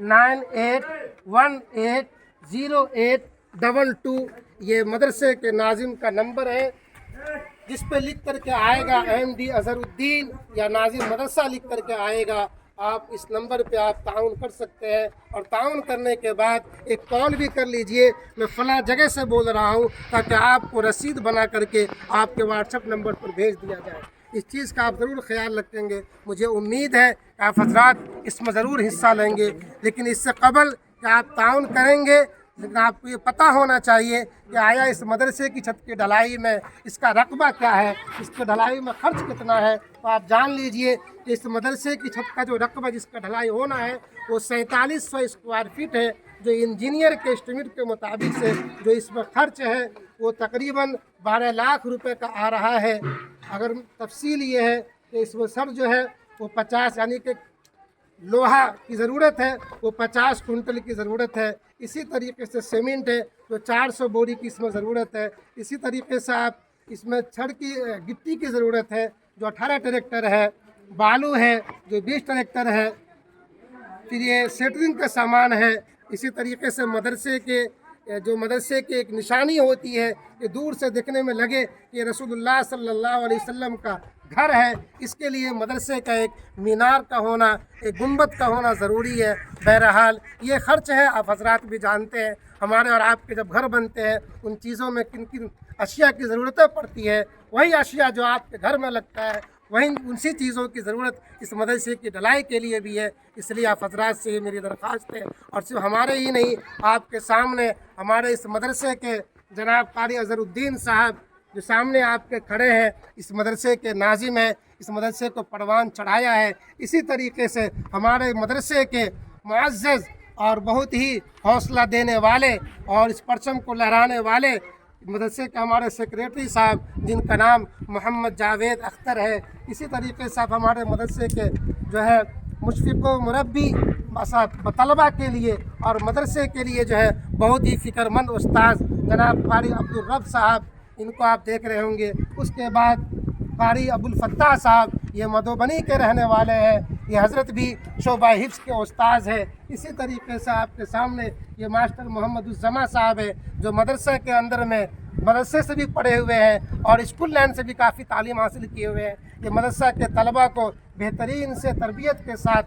98180822। یہ مدرسے کے ناظم کا نمبر ہے، جس پہ لکھ کر کے آئے گا MD اظہر الدین یا ناظم مدرسہ لکھ کر کے آئے گا۔ آپ اس نمبر پہ آپ تعاون کر سکتے ہیں، اور تعاون کرنے کے بعد ایک کال بھی کر لیجئے، میں فلاں جگہ سے بول رہا ہوں، تاکہ آپ کو رسید بنا کر کے آپ کے واٹس ایپ نمبر پر بھیج دیا جائے۔ اس چیز کا آپ ضرور خیال رکھیں گے۔ مجھے امید ہے کہ آپ حضرات اس میں ضرور حصہ لیں گے، لیکن اس سے قبل کہ آپ تعاون کریں گے، لیکن آپ کو یہ پتہ ہونا چاہیے کہ آیا اس مدرسے کی چھت کی ڈھلائی میں اس کا رقبہ کیا ہے، اس کی ڈھلائی میں خرچ کتنا ہے۔ تو آپ جان لیجئے کہ اس مدرسے کی چھت کا جو رقبہ جس کا ڈھلائی ہونا ہے وہ 4700 اسکوائر فٹ ہے، جو انجینئر کے اسٹیمیٹ کے مطابق سے جو اس میں خرچ ہے وہ تقریباً 12 لاکھ روپے کا آ رہا ہے۔ اگر تفصیل یہ ہے کہ اس میں سب جو ہے وہ 50 یعنی کہ لوہا کی ضرورت ہے، وہ 50 کنٹل کی ضرورت ہے۔ اسی طریقے سے سیمنٹ ہے جو 400 بوری کی اس میں ضرورت ہے۔ اسی طریقے سے آپ اس میں چھڑ کی گٹی کی ضرورت ہے جو 18 ٹریکٹر ہے، بالو ہے جو 20 ٹریکٹر ہے، پھر یہ سیٹرنگ کا سامان ہے۔ اسی طریقے سے مدرسے کی ایک نشانی ہوتی ہے کہ دور سے دیکھنے میں لگے کہ رسول اللہ صلی اللہ علیہ وسلم کا گھر ہے، اس کے لیے مدرسے کا ایک مینار کا ہونا، ایک گنبد کا ہونا ضروری ہے۔ بہرحال یہ خرچ ہے، آپ حضرات بھی جانتے ہیں، ہمارے اور آپ کے جب گھر بنتے ہیں ان چیزوں میں کن کن اشیاء کی ضرورتیں پڑتی ہے، وہی اشیاء جو آپ کے گھر میں لگتا ہے وہیں اسی چیزوں کی ضرورت اس مدرسے کی ڈھلائی کے لیے بھی ہے۔ اس لیے آپ حضرات سے میری درخواست ہے، اور صرف ہمارے ہی نہیں، آپ کے سامنے ہمارے اس مدرسے کے جناب قاری اظہر الدین صاحب جو سامنے آپ کے کھڑے ہیں، اس مدرسے کے ناظم ہیں، اس مدرسے کو پروان چڑھایا ہے۔ اسی طریقے سے ہمارے مدرسے کے معزز اور بہت ہی حوصلہ دینے والے اور اس پرچم کو لہرانے والے مدرسے کے ہمارے سیکریٹری صاحب جن کا نام محمد جاوید اختر ہے۔ اسی طریقے سے آپ ہمارے مدرسے کے جو ہے مشفق و مربی طلبہ کے لیے اور مدرسے کے لیے جو ہے بہت ہی فکر مند استاذ جناب قاری عبدالرب صاحب، ان کو آپ دیکھ رہے ہوں گے۔ اس کے بعد قاری ابوالفتاح صاحب، یہ مدھوبنی کے رہنے والے ہیں، یہ حضرت بھی شعبہ حفظ کے استاذ ہے۔ اسی طریقے سے آپ کے سامنے یہ ماسٹر محمد الزما صاحب ہے، جو مدرسہ کے اندر میں مدرسے سے بھی پڑھے ہوئے ہیں اور اسکول لائن سے بھی کافی تعلیم حاصل کیے ہوئے ہیں۔ یہ مدرسہ کے طلبہ کو بہترین سے تربیت کے ساتھ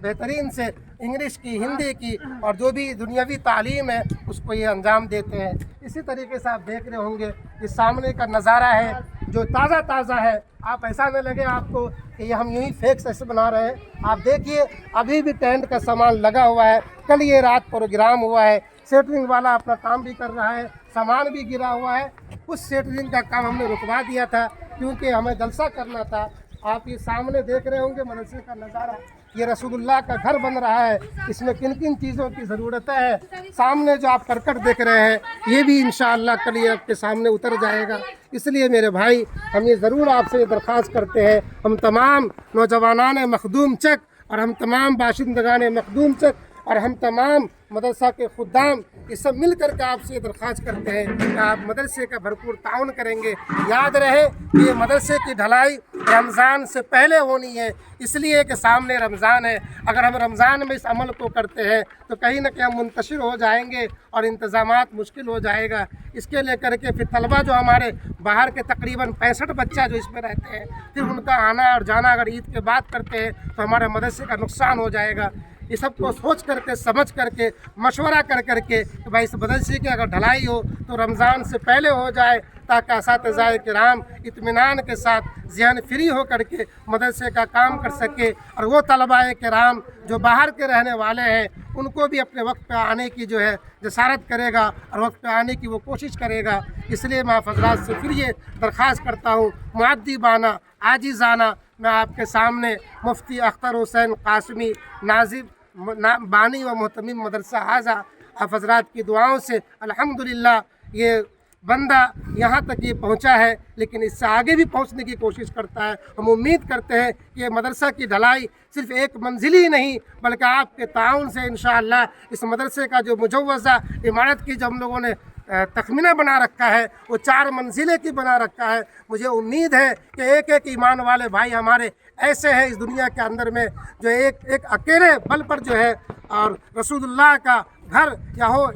بہترین سے انگلش کی، ہندی کی اور جو بھی دنیاوی تعلیم ہے اس کو یہ انجام دیتے ہیں۔ اسی طریقے سے آپ دیکھ رہے ہوں گے یہ سامنے کا نظارہ ہے جو تازہ تازہ ہے، آپ ایسا نہ لگے آپ کو کہ یہ ہم یوں ہی فیک ایسے بنا رہے ہیں۔ آپ دیکھیے ابھی بھی ٹینٹ کا سامان لگا ہوا ہے، کل یہ رات پروگرام ہوا ہے، سیٹرنگ والا اپنا کام بھی کر رہا ہے، سامان بھی گرا ہوا ہے۔ اس سیٹرنگ کا کام ہم نے رکوا دیا تھا کیونکہ ہمیں جلسہ کرنا تھا۔ آپ یہ سامنے دیکھ رہے ہوں گے مدرسے کا نظارہ، یہ رسول اللہ کا گھر بن رہا ہے، اس میں کن کن چیزوں کی ضرورت ہے۔ سامنے جو آپ کرکٹ دیکھ رہے ہیں یہ بھی انشاءاللہ کل یہ آپ کے سامنے اتر جائے گا۔ اس لیے میرے بھائی ہم یہ ضرور آپ سے یہ درخواست کرتے ہیں، ہم تمام نوجوانان مخدوم چک اور ہم تمام باشندگان مخدوم چک اور ہم تمام مدرسہ کے خدام یہ سب مل کر کے آپ سے یہ درخواست کرتے ہیں کہ آپ مدرسے کا بھرپور تعاون کریں گے۔ یاد رہے کہ یہ مدرسے کی ڈھلائی رمضان سے پہلے ہونی ہے، اس لیے کہ سامنے رمضان ہے۔ اگر ہم رمضان میں اس عمل کو کرتے ہیں تو کہیں نہ کہیں ہم منتشر ہو جائیں گے اور انتظامات مشکل ہو جائے گا۔ اس کے لے کر کے پھر طلبہ جو ہمارے باہر کے تقریباً 65 بچہ جو اس میں رہتے ہیں، پھر ان کا آنا اور جانا اگر عید کے بعد کرتے ہیں تو ہمارے مدرسے کا نقصان ہو جائے گا۔ یہ سب کو سوچ کر کے، سمجھ کر کے، مشورہ کر کے کہ بھائی اس مدرسے کی اگر ڈھلائی ہو تو رمضان سے پہلے ہو جائے، تاکہ اساتذہ کرام اطمینان کے ساتھ ذہن فری ہو کر کے مدرسے کا کام کر سکے، اور وہ طلباء کرام جو باہر کے رہنے والے ہیں ان کو بھی اپنے وقت پہ آنے کی جو ہے جسارت کرے گا اور وقت پہ آنے کی وہ کوشش کرے گا۔ اس لیے میں آپ حضرات سے پھر یہ درخواست کرتا ہوں، مؤدبانہ، عاجزانہ، میں آپ کے سامنے مفتی اختر حسین قاسمی ناظم بانی و محتمم مدرسہ اعظہ، آپ حضرات کی دعاؤں سے الحمدللہ یہ بندہ یہاں تک یہ پہنچا ہے، لیکن اس سے آگے بھی پہنچنے کی کوشش کرتا ہے۔ ہم امید کرتے ہیں کہ یہ مدرسہ کی ڈھلائی صرف ایک منزلی ہی نہیں بلکہ آپ کے تعاون سے انشاءاللہ اس مدرسے کا جو مجوزہ عمارت کی جو ہم لوگوں نے تخمینہ بنا رکھا ہے وہ 4 منزلیں کی بنا رکھا ہے۔ مجھے امید ہے کہ ایک ایک ایمان والے بھائی ہمارے ایسے ہیں اس دنیا کے اندر میں جو ایک اکیلے بل پر جو ہے اور رسول اللہ کا گھر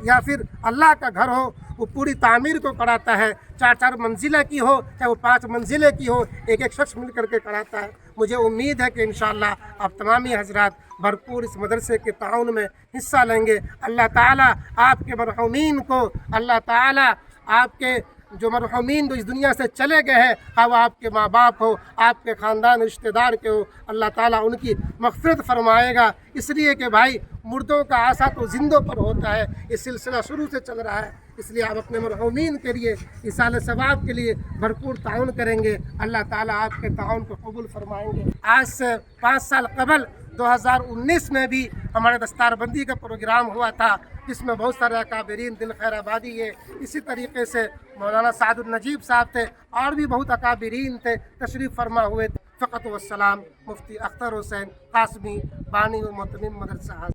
یا پھر اللہ کا گھر ہو وہ پوری تعمیر کو کراتا ہے، 4 منزلیں کی ہو چاہے وہ 5 منزلیں کی ہو، ایک شخص مل کر کے کراتا ہے۔ مجھے امید ہے کہ انشاءاللہ آپ تمامی حضرات بھرپور اس مدرسے کے تعاون میں حصہ لیں گے۔ اللہ تعالیٰ آپ کے مرحومین کو، اللہ تعالیٰ آپ کے جو مرحومین جو اس دنیا سے چلے گئے ہیں، وہ آپ کے ماں باپ ہو، آپ کے خاندان رشتہ دار کے ہو، اللہ تعالیٰ ان کی مغفرت فرمائے گا، اس لیے کہ بھائی مردوں کا آسا تو زندوں پر ہوتا ہے، یہ سلسلہ شروع سے چل رہا ہے، اس لیے آپ اپنے مرحومین کے لیے ایصال ثواب کے لیے بھرپور تعاون کریں گے، اللہ تعالیٰ آپ کے تعاون کو قبول فرمائیں گے۔ آج سے 5 سال قبل 2019 میں بھی ہمارے دستار بندی کا پروگرام ہوا تھا، جس میں بہت سارے اکابرین دل خیر آبادی ہے، اسی طریقے سے مولانا سعد النجیب صاحب تھے اور بھی بہت اکابرین تھے، تشریف فرما ہوئے تھے۔ فقط والسلام، مفتی اختر حسین قاسمی، بانی و متمم مدرسہ۔